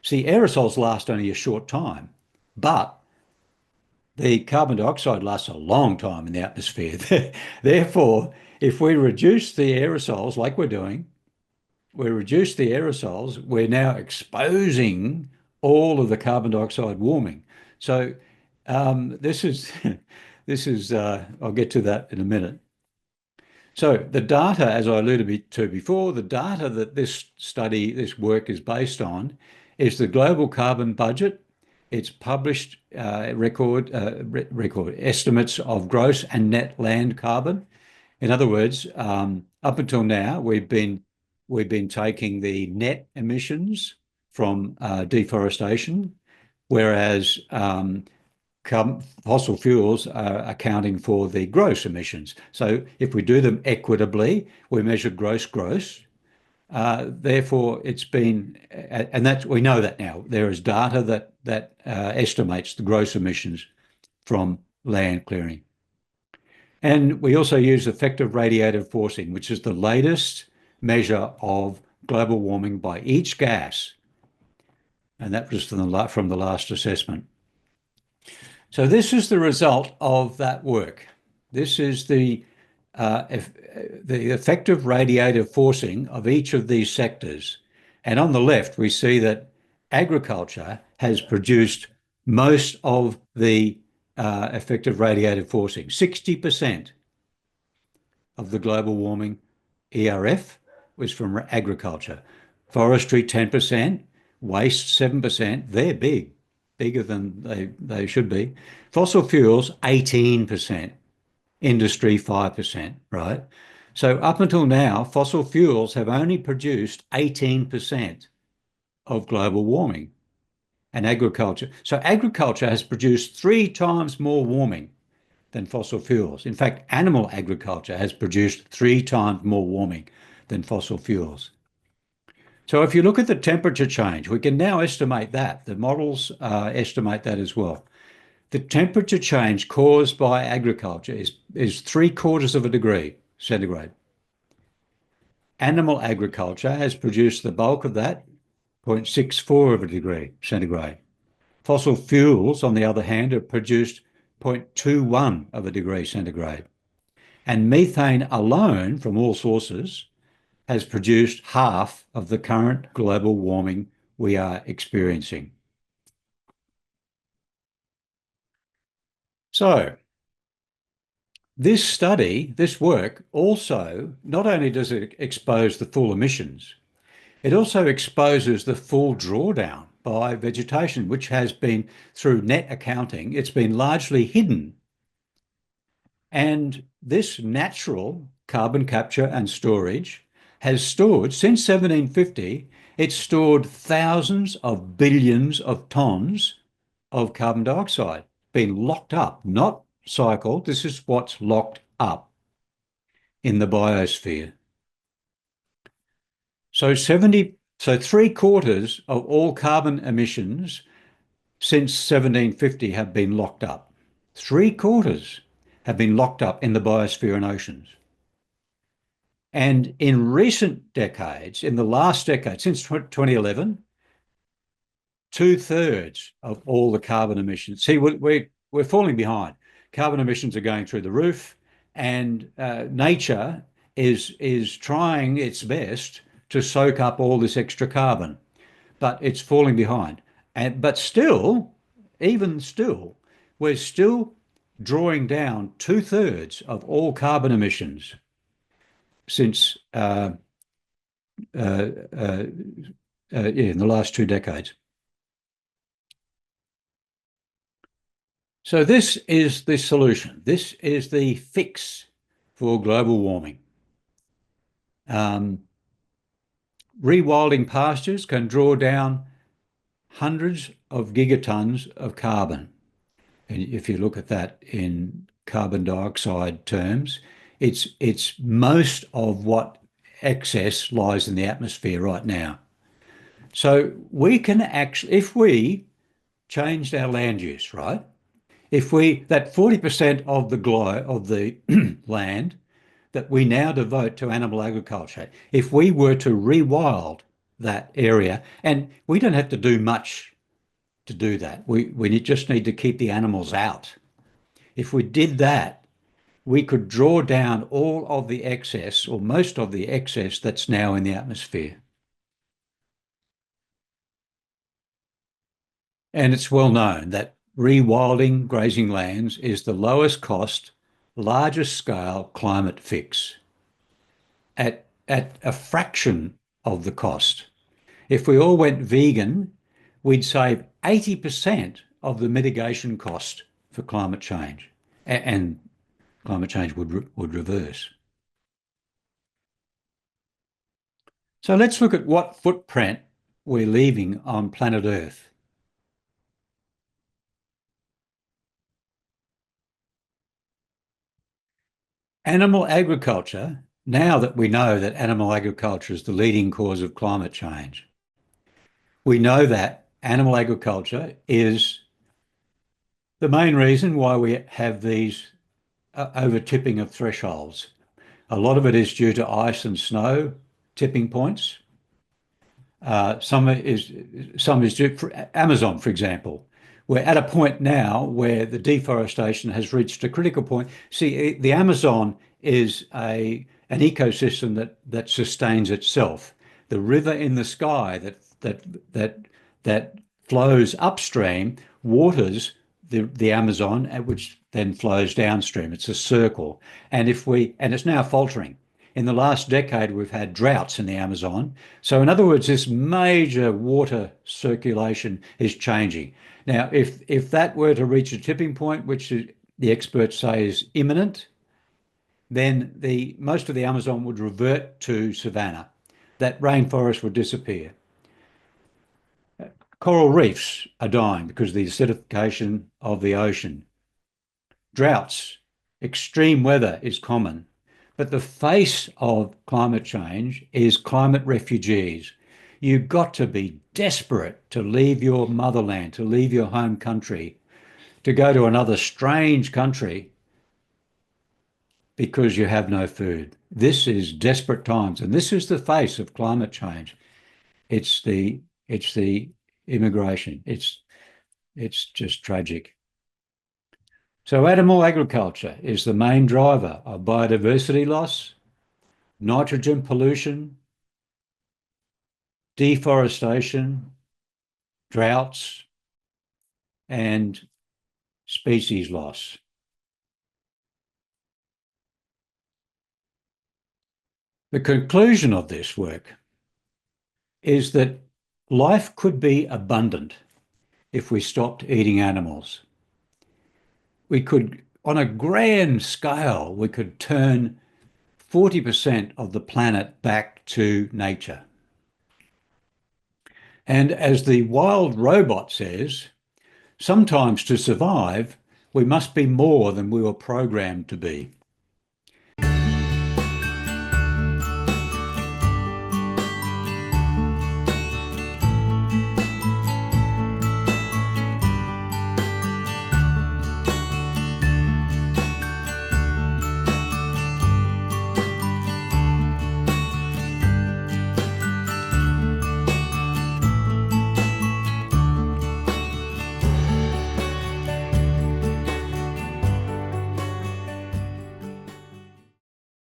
See, aerosols last only a short time, but the carbon dioxide lasts a long time in the atmosphere. Therefore, if we reduce the aerosols like we're doing, we reduce the aerosols, we're now exposing all of the carbon dioxide warming. So this is this is I'll get to that in a minute. So the data, as I alluded to before, the data that this work is based on is the global carbon budget. It's published record estimates of gross and net land carbon. In other words, up until now, we've been taking the net emissions from deforestation, whereas fossil fuels are accounting for the gross emissions. So if we do them equitably, we measure gross. Therefore, it's been, and that's, we know that now. There is data that estimates the gross emissions from land clearing. And we also use effective radiative forcing, which is the latest measure of global warming by each gas. And that was from the last assessment. So this is the result of that work. This is the effective radiative forcing of each of these sectors. And on the left, we see that agriculture has produced most of the effective radiative forcing. 60% of the global warming ERF was from agriculture. Forestry, 10%, waste, 7%. They're bigger than they should be. Fossil fuels, 18%. Industry, 5%, right? So up until now, fossil fuels have only produced 18% of global warming, and agriculture. So agriculture has produced 3 times more warming than fossil fuels. In fact, animal agriculture has produced 3 times more warming than fossil fuels. So if you look at the temperature change, we can now estimate that. The models estimate that as well. The temperature change caused by agriculture is 3/4 of a degree centigrade. Animal agriculture has produced the bulk of that, 0.64 of a degree centigrade. Fossil fuels, on the other hand, have produced 0.21 of a degree centigrade. And methane alone, from all sources, has produced half of the current global warming we are experiencing. So this study, this work, also, not only does it expose the full emissions, it also exposes the full drawdown by vegetation, which has been, through net accounting, it's been largely hidden. And this natural carbon capture and storage has stored, since 1750, it's stored thousands of billions of tons of carbon dioxide, been locked up, not cycled. This is what's locked up in the biosphere. So 3/4 of all carbon emissions since 1750 have been locked up. 3/4 have been locked up in the biosphere and oceans. And in recent decades, in the last decade, since 2011, 2/3 of all the carbon emissions. See, we're falling behind. Carbon emissions are going through the roof, and nature is trying its best to soak up all this extra carbon, but it's falling behind. But still, even still, we're still drawing down 2/3 of all carbon emissions since in the last 2 decades. So this is the solution. This is the fix for global warming. Rewilding pastures can draw down hundreds of gigatons of carbon. And if you look at that in carbon dioxide terms, it's most of what excess lies in the atmosphere right now. So we can actually, if we changed our land use, right? If that 40% of the land that we now devote to animal agriculture, if we were to rewild that area. And we don't have to do much to do that. We just need to keep the animals out. If we did that, we could draw down all of the excess or most of the excess that's now in the atmosphere. And it's well known that rewilding grazing lands is the lowest cost, largest scale climate fix at a fraction of the cost. If we all went vegan, we'd save 80% of the mitigation cost for climate change, and climate change would reverse. So let's look at what footprint we're leaving on planet Earth. Animal agriculture, now that we know that animal agriculture is the leading cause of climate change, we know that animal agriculture is the main reason why we have these over-tipping of thresholds. A lot of it is due to ice and snow tipping points. Some is due for Amazon, for example. We're at a point now where the deforestation has reached a critical point. See, the Amazon is an ecosystem that sustains itself. The river in the sky that flows upstream waters the Amazon, which then flows downstream. It's a circle, and it's now faltering. In the last decade, we've had droughts in the Amazon. So, in other words, this major water circulation is changing. Now, if that were to reach a tipping point, which the experts say is imminent, then most of the Amazon would revert to savanna. That rainforest would disappear. Coral reefs are dying because of the acidification of the ocean. Droughts, extreme weather is common. But the face of climate change is climate refugees. You've got to be desperate to leave your motherland, to leave your home country, to go to another strange country because you have no food. This is desperate times, and this is the face of climate change. It's the immigration. It's just tragic. So animal agriculture is the main driver of biodiversity loss, nitrogen pollution, deforestation, droughts, and species loss. The conclusion of this work is that life could be abundant if we stopped eating animals. We could, on a grand scale, we could turn 40% of the planet back to nature. And as the wild robot says, sometimes to survive, we must be more than we were programmed to be.